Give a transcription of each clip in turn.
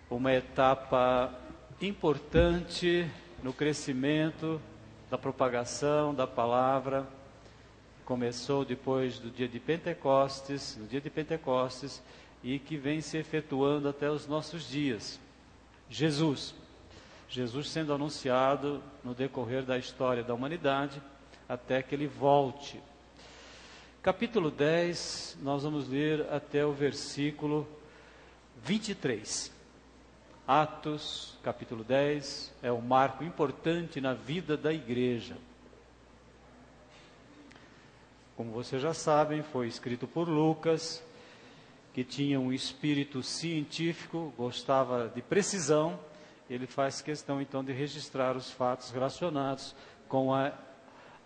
uma etapa importante no crescimento da propagação da palavra. Começou depois do dia de Pentecostes, no dia de Pentecostes, e que vem se efetuando até os nossos dias. Jesus sendo anunciado no decorrer da história da humanidade, até que ele volte. Capítulo 10, nós vamos ler até o versículo 23. Atos, capítulo 10, é um marco importante na vida da igreja. Como vocês já sabem, foi escrito por Lucas, que tinha um espírito científico, gostava de precisão. Ele faz questão então de registrar os fatos relacionados com a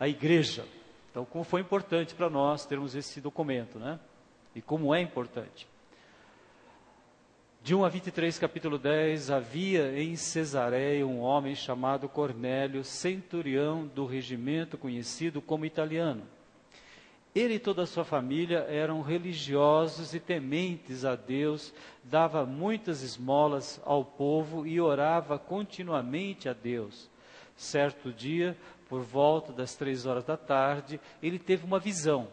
igreja. Então, como foi importante para nós termos esse documento, né? E como é importante. De 1 a 23, capítulo 10, havia em Cesareia um homem chamado Cornélio, centurião do regimento conhecido como italiano. Ele e toda a sua família eram religiosos e tementes a Deus, dava muitas esmolas ao povo e orava continuamente a Deus. Certo dia, por volta das 3 horas da tarde, ele teve uma visão.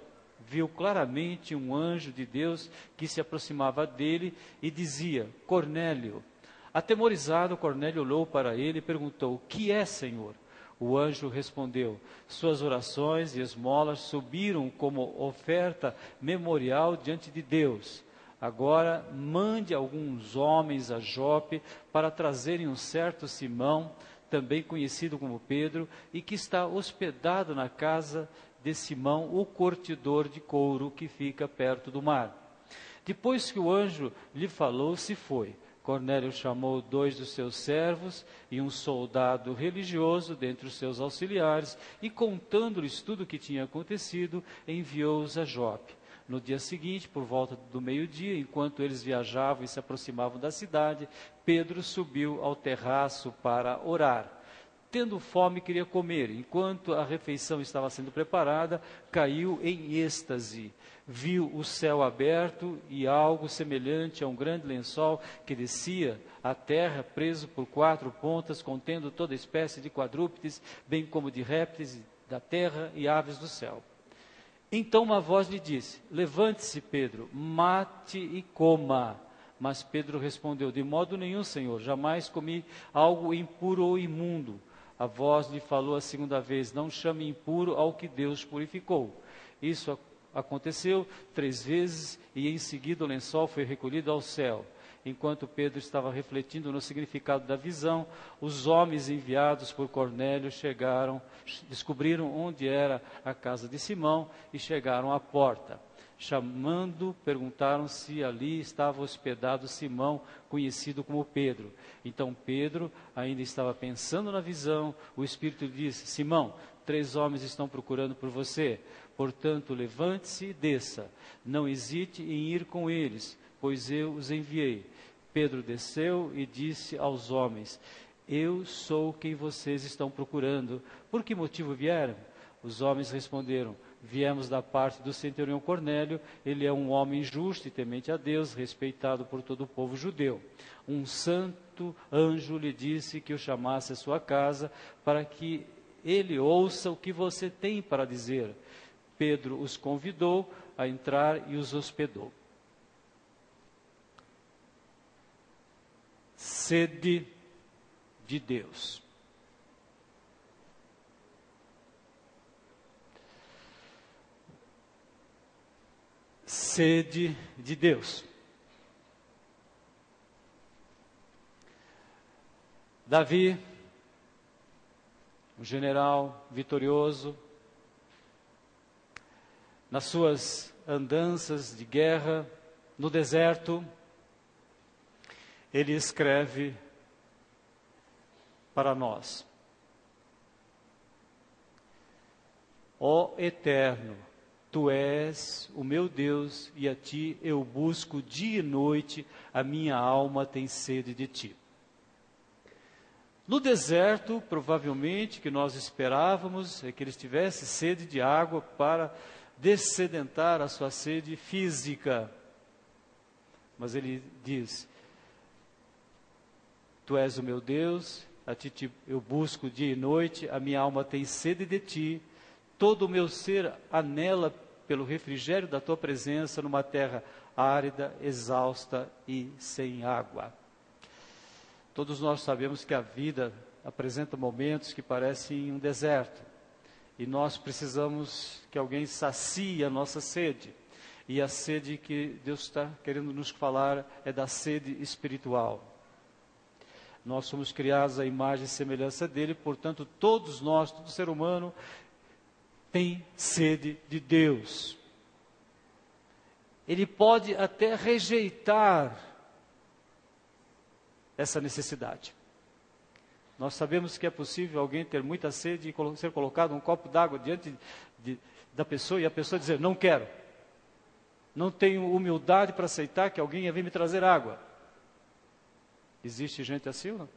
Viu claramente um anjo de Deus que se aproximava dele e dizia: Cornélio. Atemorizado, Cornélio olhou para ele e perguntou: O que é, Senhor? O anjo respondeu: Suas orações e esmolas subiram como oferta memorial diante de Deus. Agora mande alguns homens a Jope para trazerem um certo Simão, também conhecido como Pedro, e que está hospedado na casa de Simão, o curtidor de couro que fica perto do mar. Depois que o anjo lhe falou, se foi. Cornélio chamou 2 dos seus servos e um soldado religioso dentre os seus auxiliares e, contando-lhes tudo o que tinha acontecido, enviou-os a Jope. No dia seguinte, por volta do meio-dia, enquanto eles viajavam e se aproximavam da cidade, Pedro subiu ao terraço para orar. Tendo fome, queria comer. Enquanto a refeição estava sendo preparada, caiu em êxtase. Viu o céu aberto e algo semelhante a um grande lençol que descia à terra, preso por 4 pontas, contendo toda espécie de quadrúpedes, bem como de répteis da terra e aves do céu. Então uma voz lhe disse: Levante-se, Pedro, mate e coma. Mas Pedro respondeu: De modo nenhum, Senhor, jamais comi algo impuro ou imundo. A voz lhe falou a segunda vez: Não chame impuro ao que Deus purificou. Isso aconteceu 3 vezes e em seguida o lençol foi recolhido ao céu. Enquanto Pedro estava refletindo no significado da visão, os homens enviados por Cornélio descobriram onde era a casa de Simão e chegaram à porta. Chamando, perguntaram se ali estava hospedado Simão, conhecido como Pedro. Então Pedro ainda estava pensando na visão. O Espírito lhe disse: Simão, 3 homens estão procurando por você. Portanto, levante-se e desça. Não hesite em ir com eles, pois eu os enviei. Pedro desceu e disse aos homens: Eu sou quem vocês estão procurando. Por que motivo vieram? Os homens responderam: Viemos da parte do centurião Cornélio. Ele é um homem justo e temente a Deus, respeitado por todo o povo judeu. Um santo anjo lhe disse que o chamasse à sua casa para que ele ouça o que você tem para dizer. Pedro os convidou a entrar e os hospedou. Sede de Deus. Sede de Deus. Davi, um general vitorioso, nas suas andanças de guerra no deserto, ele escreve para nós: Ó Eterno, Tu és o meu Deus e a Ti eu busco dia e noite, a minha alma tem sede de Ti. No deserto, provavelmente, que nós esperávamos é que ele tivesse sede de água para dessedentar a sua sede física. Mas ele diz: Tu és o meu Deus, a ti eu busco dia e noite, a minha alma tem sede de ti, todo o meu ser anela pelo refrigério da tua presença numa terra árida, exausta e sem água. Todos nós sabemos que a vida apresenta momentos que parecem um deserto. E nós precisamos que alguém sacie a nossa sede. E a sede que Deus está querendo nos falar é da sede espiritual. Nós somos criados à imagem e semelhança dele, portanto, todos nós, todo ser humano, tem sede de Deus. Ele pode até rejeitar essa necessidade. Nós sabemos que é possível alguém ter muita sede e ser colocado um copo d'água diante da pessoa e a pessoa dizer, não quero. Não tenho humildade para aceitar que alguém ia vir me trazer água. Existe gente assim ou não?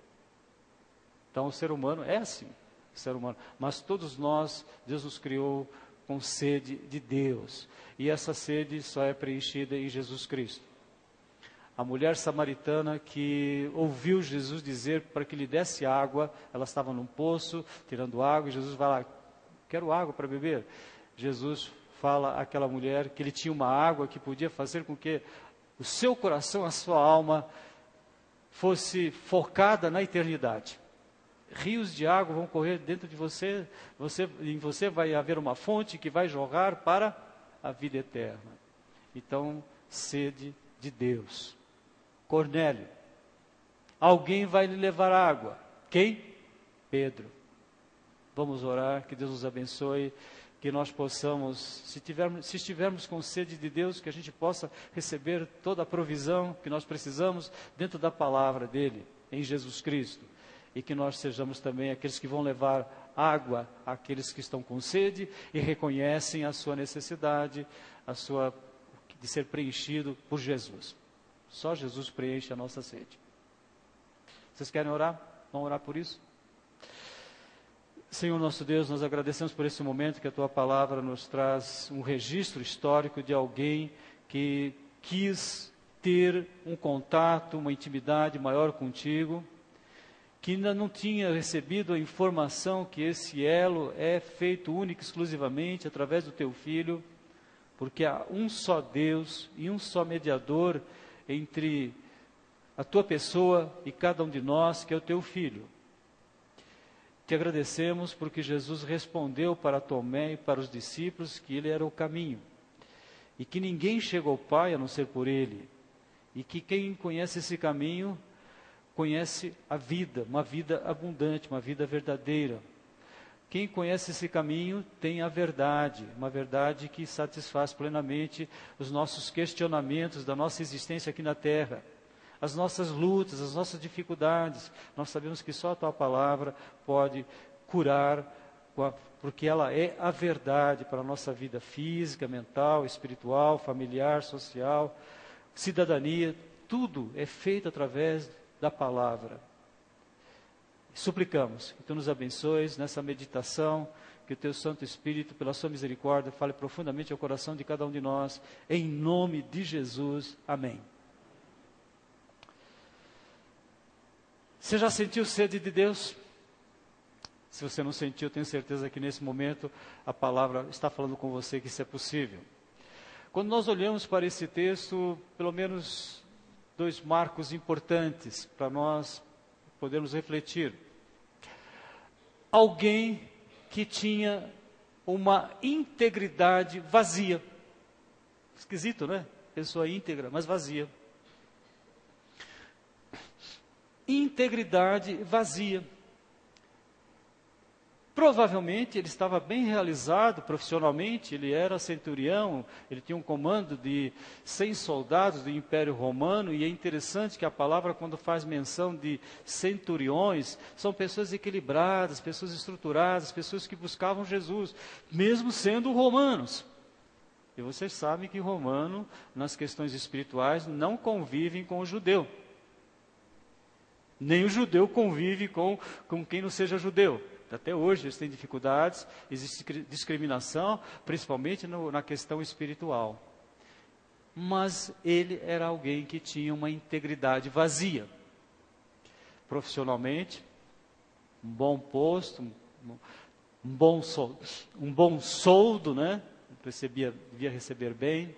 Então o ser humano é assim, o ser humano. Mas todos nós, Deus nos criou com sede de Deus. E essa sede só é preenchida em Jesus Cristo. A mulher samaritana que ouviu Jesus dizer para que lhe desse água, ela estava num poço, tirando água, e Jesus vai lá, quero água para beber. Jesus fala àquela mulher que ele tinha uma água que podia fazer com que o seu coração, a sua alma, fosse focada na eternidade. Rios de água vão correr dentro de você, em você vai haver uma fonte que vai jorrar para a vida eterna. Então, sede de Deus. Cornélio, alguém vai lhe levar água. Quem? Pedro. Vamos orar, que Deus nos abençoe, que nós possamos, se estivermos com sede de Deus, que a gente possa receber toda a provisão que nós precisamos dentro da palavra dele, em Jesus Cristo. E que nós sejamos também aqueles que vão levar água àqueles que estão com sede e reconhecem a sua necessidade, de ser preenchido por Jesus. Só Jesus preenche a nossa sede. Vocês querem orar? Vamos orar por isso? Senhor nosso Deus, nós agradecemos por esse momento que a Tua palavra nos traz um registro histórico de alguém que quis ter um contato, uma intimidade maior contigo, que ainda não tinha recebido a informação que esse elo é feito único e exclusivamente através do Teu Filho, porque há um só Deus e um só mediador entre a Tua pessoa e cada um de nós, que é o Teu Filho. Te agradecemos porque Jesus respondeu para Tomé e para os discípulos que Ele era o caminho, e que ninguém chega ao Pai a não ser por Ele, e que quem conhece esse caminho, conhece a vida, uma vida abundante, uma vida verdadeira. Quem conhece esse caminho tem a verdade, uma verdade que satisfaz plenamente os nossos questionamentos da nossa existência aqui na terra, as nossas lutas, as nossas dificuldades. Nós sabemos que só a Tua palavra pode curar, porque ela é a verdade para a nossa vida física, mental, espiritual, familiar, social, cidadania. Tudo é feito através da palavra. Suplicamos que Tu nos abençoes nessa meditação, que o Teu Santo Espírito, pela Sua misericórdia, fale profundamente ao coração de cada um de nós, em nome de Jesus. Amém. Você já sentiu sede de Deus? Se você não sentiu, eu tenho certeza que nesse momento a palavra está falando com você que isso é possível. Quando nós olhamos para esse texto, pelo menos 2 marcos importantes para nós podemos refletir. Alguém que tinha uma integridade vazia. Esquisito, né? Pessoa íntegra, mas vazia. Integridade vazia. Provavelmente ele estava bem realizado profissionalmente, ele era centurião, ele tinha um comando de 100 soldados do Império Romano, e é interessante que a palavra, quando faz menção de centuriões, são pessoas equilibradas, pessoas estruturadas, pessoas que buscavam Jesus, mesmo sendo romanos. E vocês sabem que romano, nas questões espirituais, não convivem com o judeu. Nem o judeu convive com quem não seja judeu. Até hoje eles têm dificuldades, existe discriminação, principalmente na questão espiritual. Mas ele era alguém que tinha uma integridade vazia. profissionalmente, um bom posto, um bom soldo, né? Devia receber bem.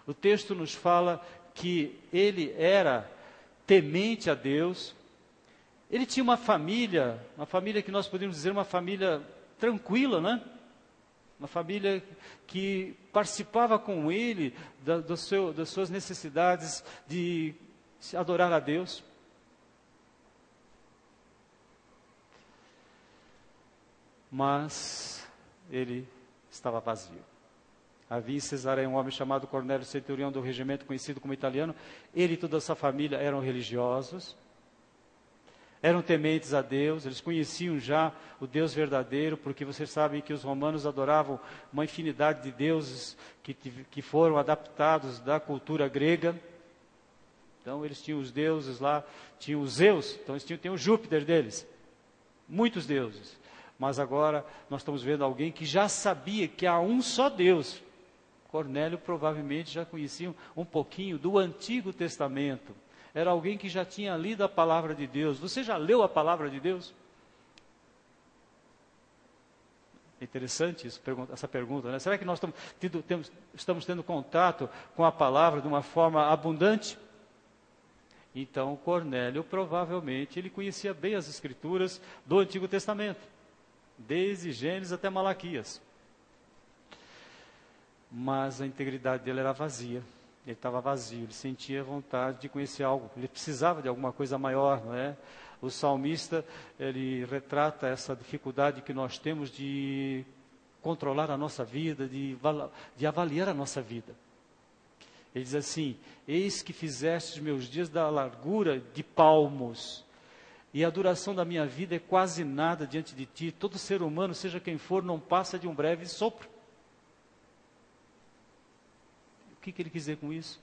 O texto nos fala que ele era temente a Deus. Ele tinha uma família que nós podemos dizer uma família tranquila, né? Uma família que participava com ele das suas necessidades de adorar a Deus. Mas ele estava vazio. Havia em Cesareia um homem chamado Cornélio, centurião do regimento conhecido como italiano. Ele e toda a sua família eram religiosos, eram tementes a Deus, eles conheciam já o Deus verdadeiro, porque vocês sabem que os romanos adoravam uma infinidade de deuses que foram adaptados da cultura grega. Então eles tinham os deuses lá, tinham os Zeus, então eles tinham o Júpiter deles, muitos deuses. Mas agora nós estamos vendo alguém que já sabia que há um só Deus. Cornélio provavelmente já conhecia um pouquinho do Antigo Testamento. Era alguém que já tinha lido a palavra de Deus. Você já leu a palavra de Deus? É interessante isso, essa pergunta, né? Será que nós estamos tendo contato com a palavra de uma forma abundante? Então, Cornélio provavelmente ele conhecia bem as Escrituras do Antigo Testamento, desde Gênesis até Malaquias. Mas a integridade dele era vazia. Ele estava vazio, ele sentia vontade de conhecer algo, ele precisava de alguma coisa maior, não é? O salmista, ele retrata essa dificuldade que nós temos de controlar a nossa vida, de avaliar a nossa vida. Ele diz assim: eis que fizeste meus dias da largura de palmos, e a duração da minha vida é quase nada diante de ti. Todo ser humano, seja quem for, não passa de um breve sopro. O que ele quis dizer com isso?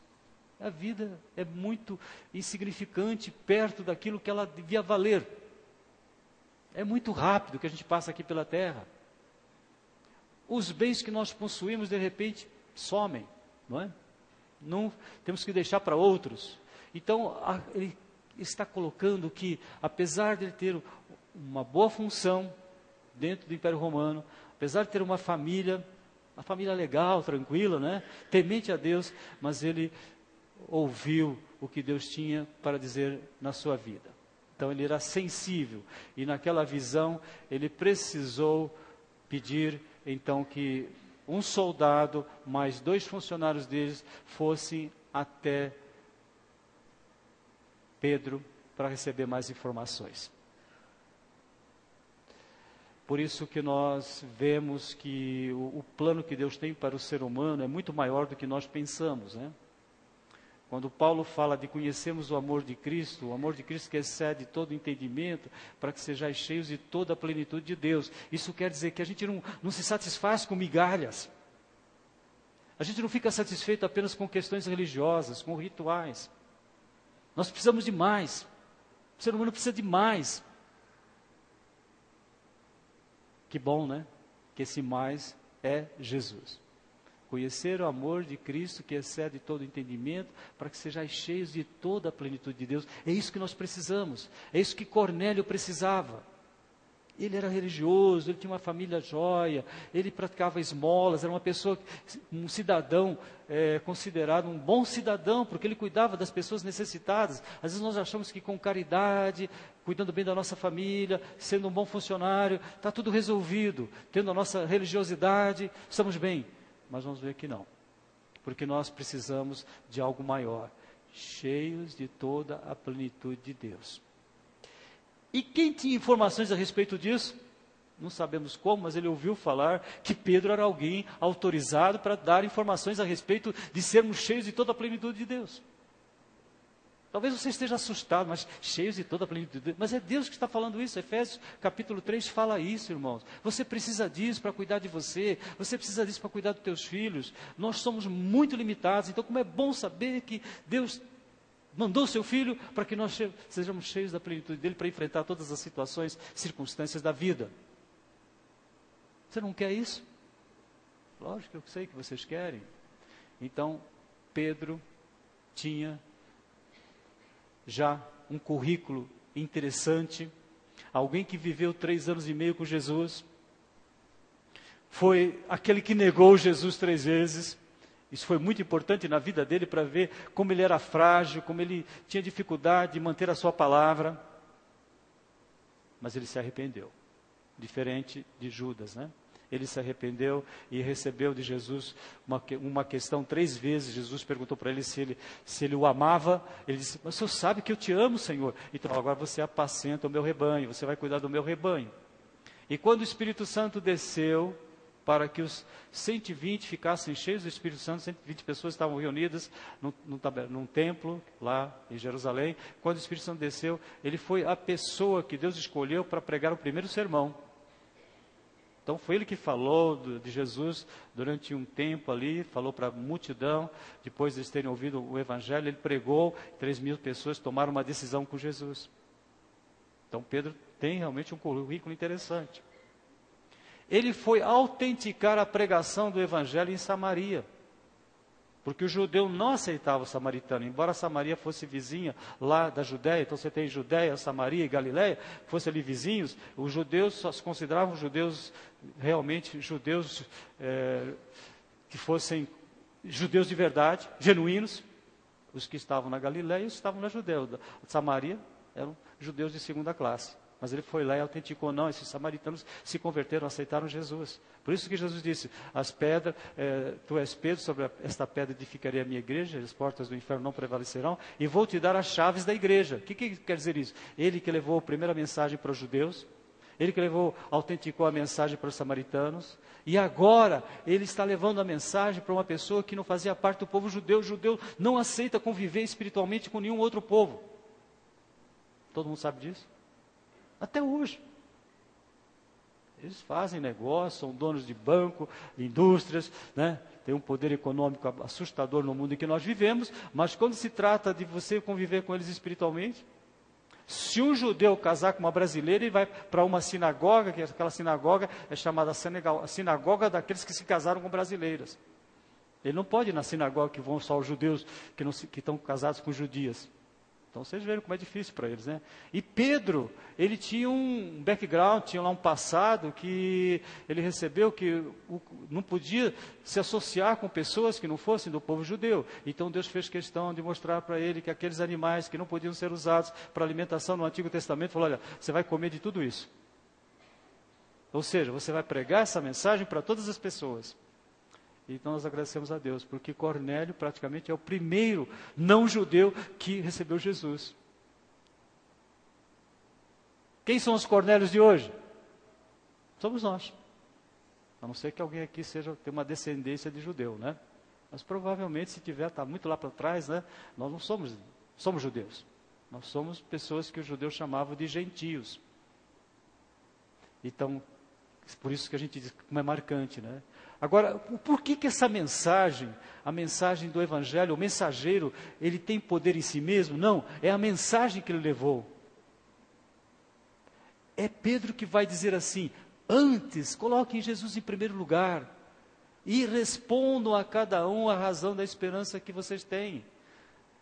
A vida é muito insignificante perto daquilo que ela devia valer. É muito rápido que a gente passa aqui pela terra. Os bens que nós possuímos, de repente, somem, não é? Não, temos que deixar para outros. Então, ele está colocando que, apesar de ele ter uma boa função dentro do Império Romano, apesar de ter uma família legal, tranquila, né? Temente a Deus, mas ele ouviu o que Deus tinha para dizer na sua vida. Então ele era sensível, e naquela visão ele precisou pedir então que um soldado mais 2 funcionários deles fossem até Pedro para receber mais informações. Por isso que nós vemos que o plano que Deus tem para o ser humano é muito maior do que nós pensamos, né? Quando Paulo fala de conhecermos o amor de Cristo que excede todo entendimento, para que sejais cheios de toda a plenitude de Deus. Isso quer dizer que a gente não se satisfaz com migalhas. A gente não fica satisfeito apenas com questões religiosas, com rituais. Nós precisamos de mais. O ser humano precisa de mais. Que bom, né? Que esse mais é Jesus. Conhecer o amor de Cristo que excede todo entendimento, para que sejais cheios de toda a plenitude de Deus. É isso que nós precisamos. É isso que Cornélio precisava. Ele era religioso, ele tinha uma família jóia, ele praticava esmolas, era uma pessoa, um cidadão considerado um bom cidadão, porque ele cuidava das pessoas necessitadas. Às vezes nós achamos que com caridade, cuidando bem da nossa família, sendo um bom funcionário, está tudo resolvido, tendo a nossa religiosidade, estamos bem. Mas vamos ver que não, porque nós precisamos de algo maior, cheios de toda a plenitude de Deus. E quem tinha informações a respeito disso? Não sabemos como, mas ele ouviu falar que Pedro era alguém autorizado para dar informações a respeito de sermos cheios de toda a plenitude de Deus. Talvez você esteja assustado, mas cheios de toda a plenitude de Deus. Mas é Deus que está falando isso. Efésios capítulo 3 fala isso, irmãos. Você precisa disso para cuidar de você. Você precisa disso para cuidar dos teus filhos. Nós somos muito limitados. Então, como é bom saber que Deus mandou o seu Filho para que nós sejamos cheios da plenitude dele para enfrentar todas as situações, circunstâncias da vida. Você não quer isso? Lógico que eu sei que vocês querem. Então, Pedro tinha já um currículo interessante, alguém que viveu 3 anos e meio com Jesus, foi aquele que negou Jesus 3 vezes. Isso foi muito importante na vida dele para ver como ele era frágil, como ele tinha dificuldade de manter a sua palavra. Mas ele se arrependeu, diferente de Judas, né? Ele se arrependeu e recebeu de Jesus uma questão 3 vezes. Jesus perguntou para ele se ele o amava. Ele disse: mas o Senhor sabe que eu te amo, Senhor. Então agora você apacenta o meu rebanho, você vai cuidar do meu rebanho. E quando o Espírito Santo desceu, para que os 120 ficassem cheios do Espírito Santo, 120 pessoas estavam reunidas num templo lá em Jerusalém. Quando o Espírito Santo desceu, ele foi a pessoa que Deus escolheu para pregar o primeiro sermão. Então foi ele que falou de Jesus durante um tempo ali, falou para a multidão. Depois de eles terem ouvido o Evangelho, ele pregou, 3.000 pessoas tomaram uma decisão com Jesus. Então Pedro tem realmente um currículo interessante. Ele foi autenticar a pregação do Evangelho em Samaria, porque o judeu não aceitava o samaritano, embora Samaria fosse vizinha lá da Judéia. Então você tem Judéia, Samaria e Galiléia, fossem ali vizinhos. Os judeus só se consideravam judeus, realmente judeus, que fossem judeus de verdade, genuínos. Os que estavam na Galiléia e os que estavam na Judéia. Samaria eram judeus de segunda classe. Mas ele foi lá e autenticou: não, esses samaritanos se converteram, aceitaram Jesus. Por isso que Jesus disse: as pedras, tu és Pedro, sobre esta pedra edificarei a minha igreja, as portas do inferno não prevalecerão, e vou te dar as chaves da igreja. O que quer dizer isso? Ele que levou a primeira mensagem para os judeus, ele que autenticou a mensagem para os samaritanos, e agora ele está levando a mensagem para uma pessoa que não fazia parte do povo judeu. O judeu não aceita conviver espiritualmente com nenhum outro povo. Todo mundo sabe disso? Até hoje. Eles fazem negócio, são donos de banco, de indústrias, né? Tem um poder econômico assustador no mundo em que nós vivemos, mas quando se trata de você conviver com eles espiritualmente, se um judeu casar com uma brasileira, ele vai para uma sinagoga, que aquela sinagoga é chamada a sinagoga daqueles que se casaram com brasileiras. Ele não pode ir na sinagoga que vão só os judeus que estão casados com judias. Então vocês veem como é difícil para eles, né? E Pedro, ele tinha um background, tinha lá um passado que ele recebeu, que não podia se associar com pessoas que não fossem do povo judeu. Então Deus fez questão de mostrar para ele que aqueles animais que não podiam ser usados para alimentação no Antigo Testamento, falou: olha, você vai comer de tudo isso. Ou seja, você vai pregar essa mensagem para todas as pessoas. Então nós agradecemos a Deus, porque Cornélio praticamente é o primeiro não-judeu que recebeu Jesus. Quem são os Cornélios de hoje? Somos nós. A não ser que alguém aqui tenha uma descendência de judeu, né? Mas provavelmente, se tiver, está muito lá para trás, né? Nós não somos judeus. Nós somos pessoas que os judeus chamavam de gentios. Então, por isso que a gente diz como é marcante, né? Agora, por que essa mensagem, a mensagem do Evangelho, o mensageiro, ele tem poder em si mesmo? Não, é a mensagem que ele levou. É Pedro que vai dizer assim: antes, coloquem Jesus em primeiro lugar e respondam a cada um a razão da esperança que vocês têm.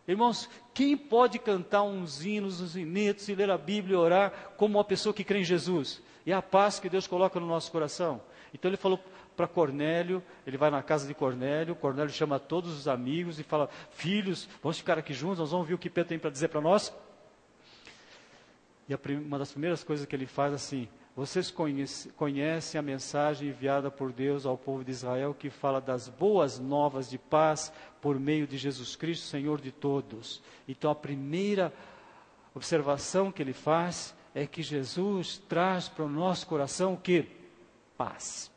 Irmãos, quem pode cantar uns hinos, uns hinetos e ler a Bíblia e orar como uma pessoa que crê em Jesus? E a paz que Deus coloca no nosso coração. Então ele falou para Cornélio, ele vai na casa de Cornélio chama todos os amigos e fala: filhos, vamos ficar aqui juntos, nós vamos ouvir o que Pedro tem para dizer para nós. E uma das primeiras coisas que ele faz assim: vocês conhecem a mensagem enviada por Deus ao povo de Israel, que fala das boas novas de paz por meio de Jesus Cristo, Senhor de todos. Então a primeira observação que ele faz é que Jesus traz para o nosso coração o quê? Paz.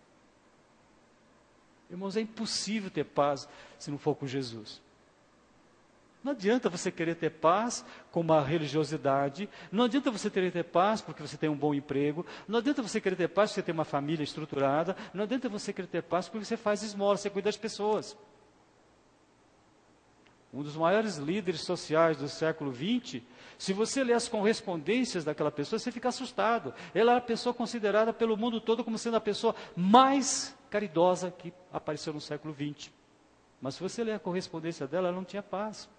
Irmãos, é impossível ter paz se não for com Jesus. Não adianta você querer ter paz com uma religiosidade, não adianta você querer ter paz porque você tem um bom emprego, não adianta você querer ter paz porque você tem uma família estruturada, não adianta você querer ter paz porque você faz esmola, você cuida das pessoas. Um dos maiores líderes sociais do século XX, se você ler as correspondências daquela pessoa, você fica assustado. Ela é a pessoa considerada pelo mundo todo como sendo a pessoa mais caridosa que apareceu no século XX. Mas se você ler a correspondência dela, ela não tinha paz.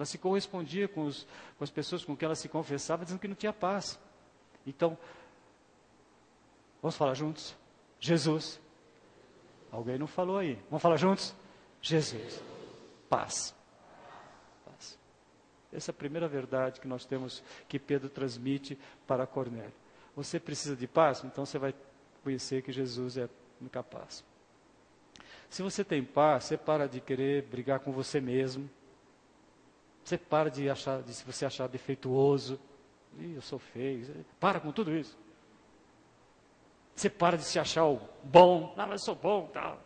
Ela se correspondia com as pessoas com quem ela se confessava, dizendo que não tinha paz. Então, vamos falar juntos? Jesus. Alguém não falou aí. Vamos falar juntos? Jesus. Paz. Paz. Essa é a primeira verdade que nós temos, que Pedro transmite para Cornélio. Você precisa de paz? Então você vai conhecer que Jesus é capaz. Se você tem paz, você para de querer brigar com você mesmo. Você para de se você achar defeituoso. Ih, eu sou feio. Para com tudo isso. Você para de se achar o bom. Não, mas eu sou bom, tal.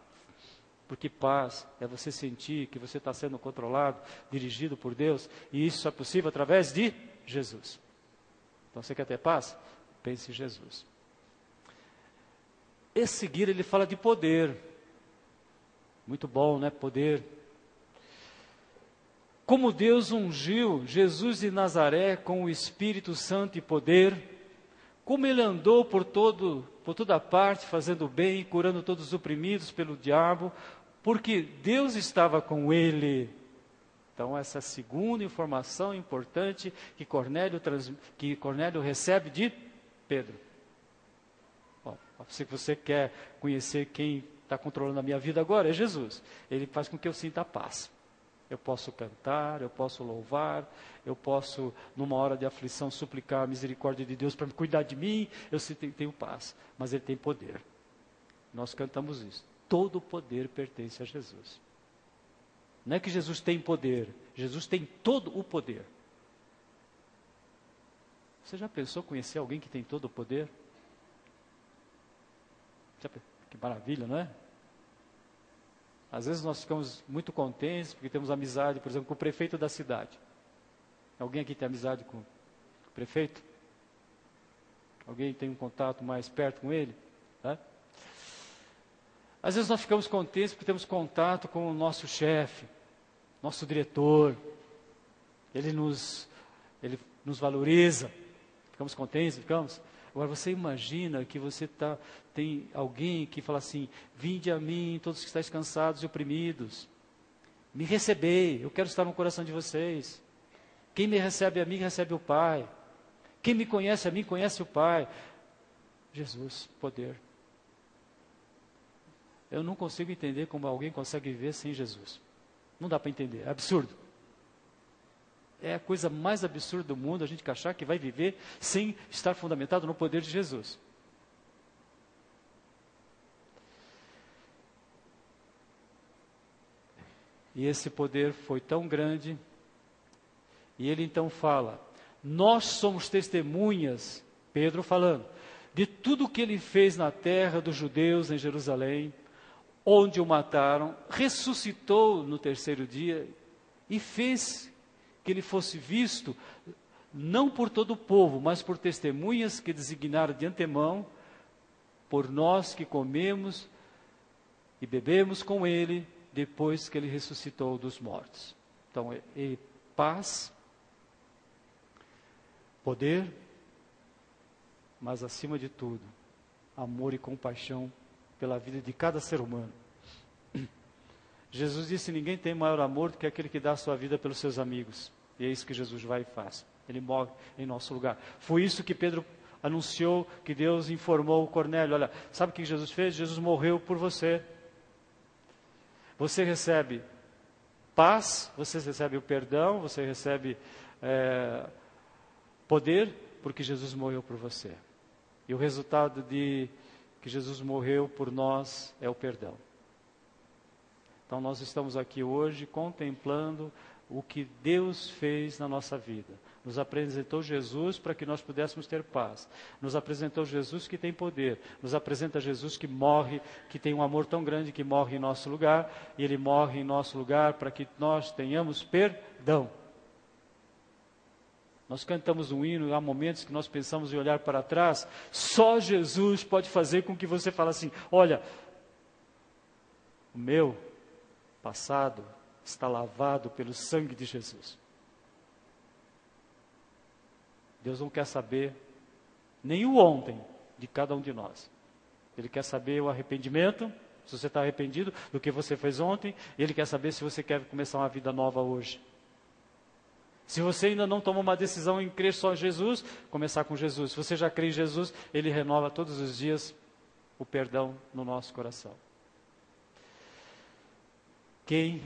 Porque paz é você sentir que você está sendo controlado, dirigido por Deus, e isso é possível através de Jesus. Então você quer ter paz? Pense em Jesus. Em seguida ele fala de poder. Muito bom, né? Poder. Como Deus ungiu Jesus de Nazaré com o Espírito Santo e poder, como ele andou por toda parte, fazendo bem, curando todos os oprimidos pelo diabo, porque Deus estava com ele. Então, essa segunda informação importante que Cornélio recebe de Pedro. Bom, se você quer conhecer quem está controlando a minha vida agora, é Jesus. Ele faz com que eu sinta paz. Eu posso cantar, eu posso louvar, eu posso, numa hora de aflição, suplicar a misericórdia de Deus para cuidar de mim, eu tenho paz, mas Ele tem poder. Nós cantamos isso. Todo o poder pertence a Jesus. Não é que Jesus tem poder, Jesus tem todo o poder. Você já pensou conhecer alguém que tem todo o poder? Que maravilha, não é? Às vezes nós ficamos muito contentes porque temos amizade, por exemplo, com o prefeito da cidade. Alguém aqui tem amizade com o prefeito? Alguém tem um contato mais perto com ele? Tá? Às vezes nós ficamos contentes porque temos contato com o nosso chefe, nosso diretor. Ele nos valoriza. Ficamos contentes, ficamos. Agora você imagina que você tem alguém que fala assim: vinde a mim, todos que estáis cansados e oprimidos. Me recebei, eu quero estar no coração de vocês. Quem me recebe a mim, recebe o Pai. Quem me conhece a mim, conhece o Pai. Jesus, poder. Eu não consigo entender como alguém consegue viver sem Jesus. Não dá para entender, é absurdo. É a coisa mais absurda do mundo a gente achar que vai viver sem estar fundamentado no poder de Jesus. E esse poder foi tão grande, e ele então fala: nós somos testemunhas, Pedro falando, de tudo o que ele fez na terra dos judeus em Jerusalém, onde o mataram, ressuscitou no terceiro dia e fez que ele fosse visto, não por todo o povo, mas por testemunhas que designaram de antemão, por nós que comemos e bebemos com ele, depois que ele ressuscitou dos mortos. Então, paz, poder, mas acima de tudo, amor e compaixão pela vida de cada ser humano. Jesus disse: ninguém tem maior amor do que aquele que dá a sua vida pelos seus amigos. E é isso que Jesus vai e faz. Ele morre em nosso lugar. Foi isso que Pedro anunciou, que Deus informou o Cornélio: olha, sabe o que Jesus fez? Jesus morreu por você. Você recebe paz, você recebe o perdão, você recebe poder, porque Jesus morreu por você. E o resultado de que Jesus morreu por nós é o perdão. Então nós estamos aqui hoje contemplando o que Deus fez na nossa vida. Nos apresentou Jesus para que nós pudéssemos ter paz. Nos apresentou Jesus que tem poder. Nos apresenta Jesus que morre, que tem um amor tão grande que morre em nosso lugar. E Ele morre em nosso lugar para que nós tenhamos perdão. Nós cantamos um hino, há momentos que nós pensamos em olhar para trás. Só Jesus pode fazer com que você fale assim: olha, o meu passado está lavado pelo sangue de Jesus. Deus não quer saber nem o ontem de cada um de nós. Ele quer saber o arrependimento, se você está arrependido do que você fez ontem. E Ele quer saber se você quer começar uma vida nova hoje. Se você ainda não tomou uma decisão em crer só em Jesus, começar com Jesus. Se você já crê em Jesus, Ele renova todos os dias o perdão no nosso coração. Quem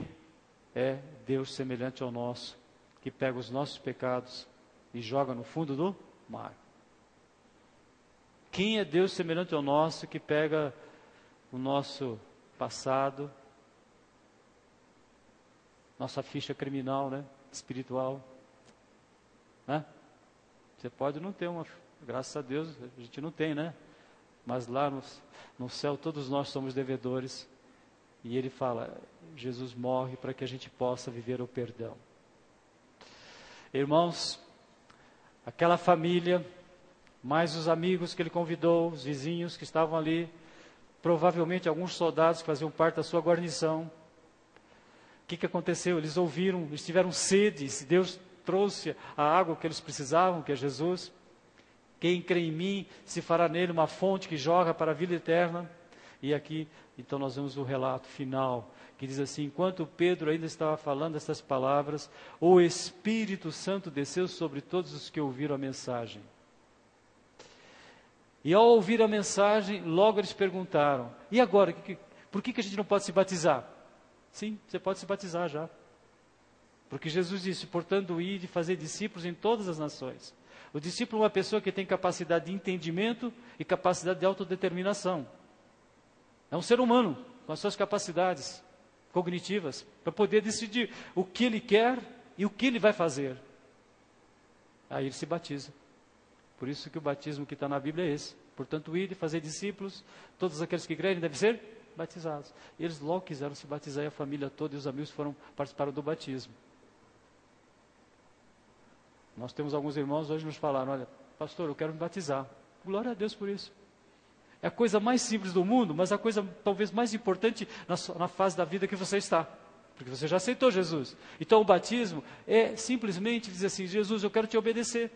é Deus semelhante ao nosso, que pega os nossos pecados e joga no fundo do mar? Quem é Deus semelhante ao nosso, que pega o nosso passado, nossa ficha criminal, né? Espiritual, né? Você pode não ter uma, graças a Deus, a gente não tem, né? Mas lá no céu todos nós somos devedores. E Ele fala, Jesus morre para que a gente possa viver o perdão. Irmãos, aquela família, mais os amigos que Ele convidou, os vizinhos que estavam ali, provavelmente alguns soldados que faziam parte da sua guarnição. O que aconteceu? Eles ouviram, eles tiveram sede, Deus trouxe a água que eles precisavam, que é Jesus. Quem crê em mim, se fará nele uma fonte que jorra para a vida eterna. E aqui, então, nós vemos o relato final, que diz assim, enquanto Pedro ainda estava falando essas palavras, o Espírito Santo desceu sobre todos os que ouviram a mensagem. E ao ouvir a mensagem, logo eles perguntaram, e agora, por que a gente não pode se batizar? Sim, você pode se batizar já. Porque Jesus disse, portanto, ide e fazer discípulos em todas as nações. O discípulo é uma pessoa que tem capacidade de entendimento e capacidade de autodeterminação. É um ser humano, com as suas capacidades cognitivas, para poder decidir o que ele quer e o que ele vai fazer. Aí ele se batiza. Por isso que o batismo que está na Bíblia é esse. Portanto, ide e fazer discípulos, todos aqueles que crerem devem ser batizados. E eles logo quiseram se batizar, e a família toda e os amigos participaram do batismo. Nós temos alguns irmãos hoje nos falaram, olha, pastor, eu quero me batizar. Glória a Deus por isso. É a coisa mais simples do mundo, mas a coisa talvez mais importante na fase da vida que você está. Porque você já aceitou Jesus. Então o batismo é simplesmente dizer assim, Jesus, eu quero te obedecer.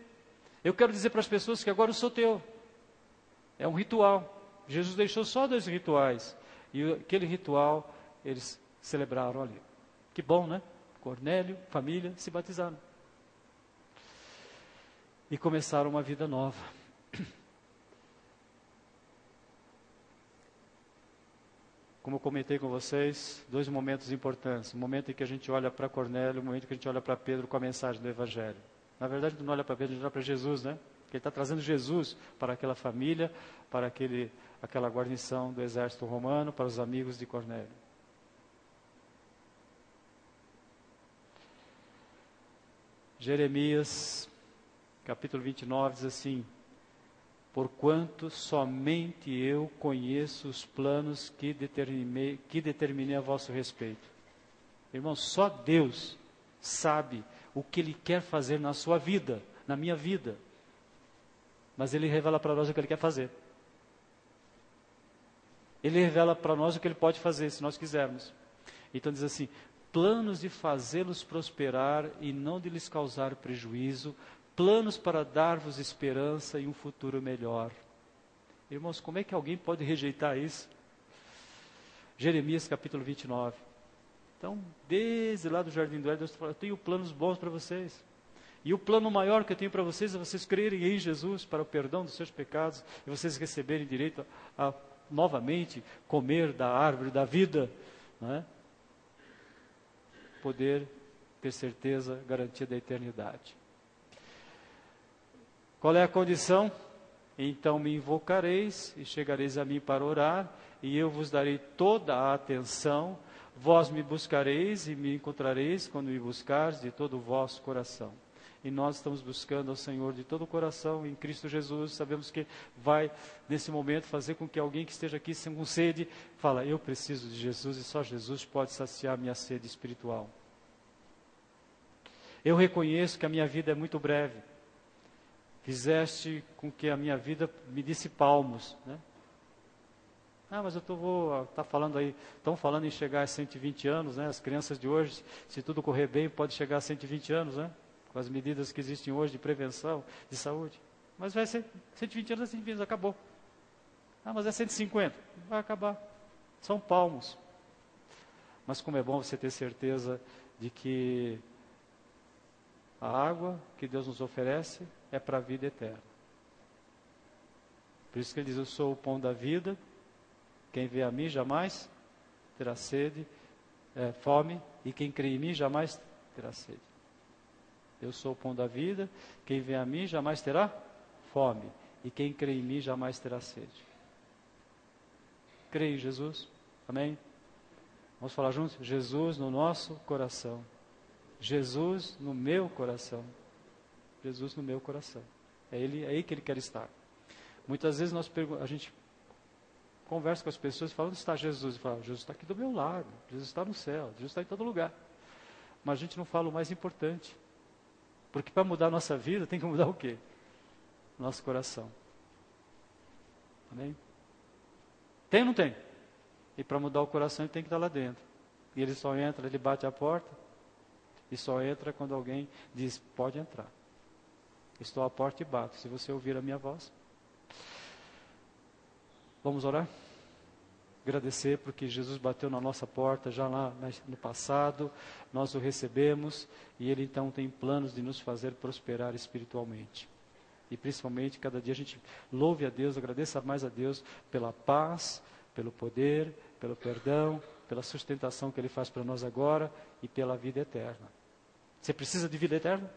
Eu quero dizer para as pessoas que agora eu sou teu. É um ritual. Jesus deixou só 2 rituais. E aquele ritual eles celebraram ali. Que bom, né? Cornélio, família, se batizaram. E começaram uma vida nova. Como eu comentei com vocês, 2 momentos importantes. O momento em que a gente olha para Cornélio, o momento em que a gente olha para Pedro com a mensagem do Evangelho. Na verdade, a gente não olha para Pedro, a gente olha para Jesus, né? Porque ele está trazendo Jesus para aquela família, para aquela guarnição do exército romano, para os amigos de Cornélio. Jeremias, capítulo 29, diz assim, porquanto somente eu conheço os planos que determinei a vosso respeito. Irmãos, só Deus sabe o que Ele quer fazer na sua vida, na minha vida. Mas Ele revela para nós o que Ele quer fazer. Ele revela para nós o que Ele pode fazer, se nós quisermos. Então diz assim, planos de fazê-los prosperar e não de lhes causar prejuízo, planos para dar-vos esperança e um futuro melhor. Irmãos, como é que alguém pode rejeitar isso? Jeremias capítulo 29. Então, desde lá do Jardim do Éden, Deus fala, eu tenho planos bons para vocês. E o plano maior que eu tenho para vocês é vocês crerem em Jesus para o perdão dos seus pecados e vocês receberem direito a novamente comer da árvore da vida, não é? Poder ter certeza, garantia da eternidade. Qual é a condição? Então me invocareis e chegareis a mim para orar, e eu vos darei toda a atenção. Vós me buscareis e me encontrareis quando me buscares de todo o vosso coração. E nós estamos buscando ao Senhor de todo o coração em Cristo Jesus. Sabemos que vai, nesse momento, fazer com que alguém que esteja aqui com sede, fala, eu preciso de Jesus e só Jesus pode saciar minha sede espiritual. Eu reconheço que a minha vida é muito breve. Fizeste com que a minha vida me disse palmos, né? Mas tá falando aí, estão falando em chegar a 120 anos, né? As crianças de hoje, se tudo correr bem, pode chegar a 120 anos, né? Com as medidas que existem hoje de prevenção, de saúde. Mas vai ser 120 anos, 120 anos, acabou. Mas é 150, vai acabar. São palmos. Mas como é bom você ter certeza de que A água que Deus nos oferece é para a vida eterna. Por isso que ele diz, eu sou o pão da vida, quem vê a mim jamais terá fome, e quem crê em mim jamais terá sede. Eu sou o pão da vida, quem vê a mim jamais terá fome, e quem crê em mim jamais terá sede. Crê em Jesus? Amém? Vamos falar juntos? Jesus no nosso coração. Jesus no meu coração. Jesus no meu coração. É aí que Ele quer estar. Muitas vezes a gente conversa com as pessoas e fala, onde está Jesus? E fala, Jesus está aqui do meu lado, Jesus está no céu, Jesus está em todo lugar. Mas a gente não fala o mais importante. Porque para mudar a nossa vida, tem que mudar o quê? Nosso coração. Amém? Tem ou não tem? E para mudar o coração, ele tem que estar lá dentro. E ele só entra, ele bate a porta, e só entra quando alguém diz, pode entrar. Estou à porta e bato, se você ouvir a minha voz. Vamos orar? Agradecer porque Jesus bateu na nossa porta já lá no passado, nós o recebemos, e Ele então tem planos de nos fazer prosperar espiritualmente. E principalmente, cada dia a gente louve a Deus, agradeça mais a Deus pela paz, pelo poder, pelo perdão, pela sustentação que Ele faz para nós agora e pela vida eterna. Você precisa de vida eterna?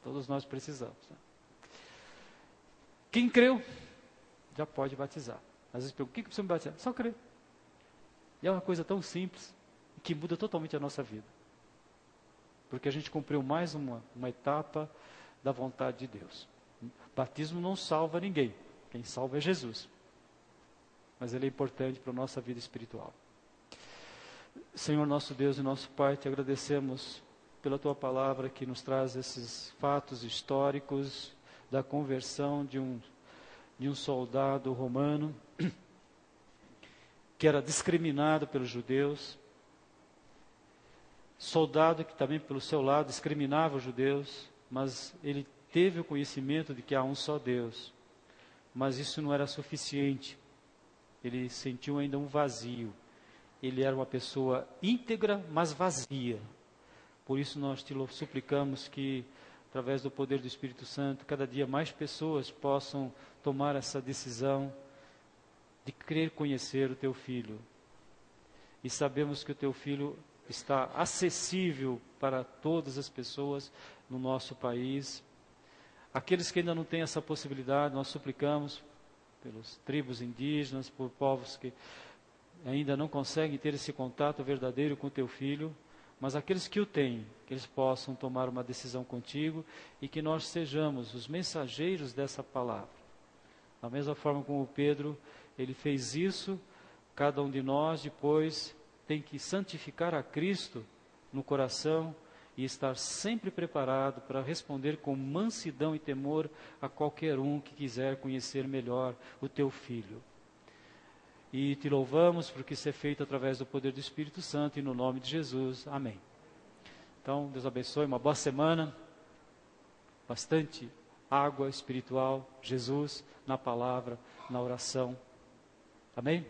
Todos nós precisamos. Né? Quem creu, já pode batizar. Às vezes perguntam, o que precisa me batizar? Só crer. E é uma coisa tão simples, que muda totalmente a nossa vida. Porque a gente cumpriu mais uma etapa da vontade de Deus. O batismo não salva ninguém. Quem salva é Jesus. Mas ele é importante para a nossa vida espiritual. Senhor nosso Deus e nosso Pai, te agradecemos pela tua palavra que nos traz esses fatos históricos da conversão de um soldado romano que era discriminado pelos judeus, soldado que também pelo seu lado discriminava os judeus, mas ele teve o conhecimento de que há um só Deus, mas isso não era suficiente, ele sentiu ainda um vazio, ele era uma pessoa íntegra, mas vazia. Por isso nós te suplicamos que, através do poder do Espírito Santo, cada dia mais pessoas possam tomar essa decisão de querer conhecer o Teu Filho. E sabemos que o Teu Filho está acessível para todas as pessoas no nosso país. Aqueles que ainda não têm essa possibilidade, nós suplicamos pelos tribos indígenas, por povos que ainda não conseguem ter esse contato verdadeiro com o Teu Filho, mas aqueles que o têm, que eles possam tomar uma decisão contigo e que nós sejamos os mensageiros dessa palavra. Da mesma forma como Pedro, ele fez isso, cada um de nós depois tem que santificar a Cristo no coração e estar sempre preparado para responder com mansidão e temor a qualquer um que quiser conhecer melhor o Teu Filho. E te louvamos porque isso é feito através do poder do Espírito Santo e no nome de Jesus. Amém. Então, Deus abençoe, uma boa semana, bastante água espiritual, Jesus na palavra, na oração. Amém?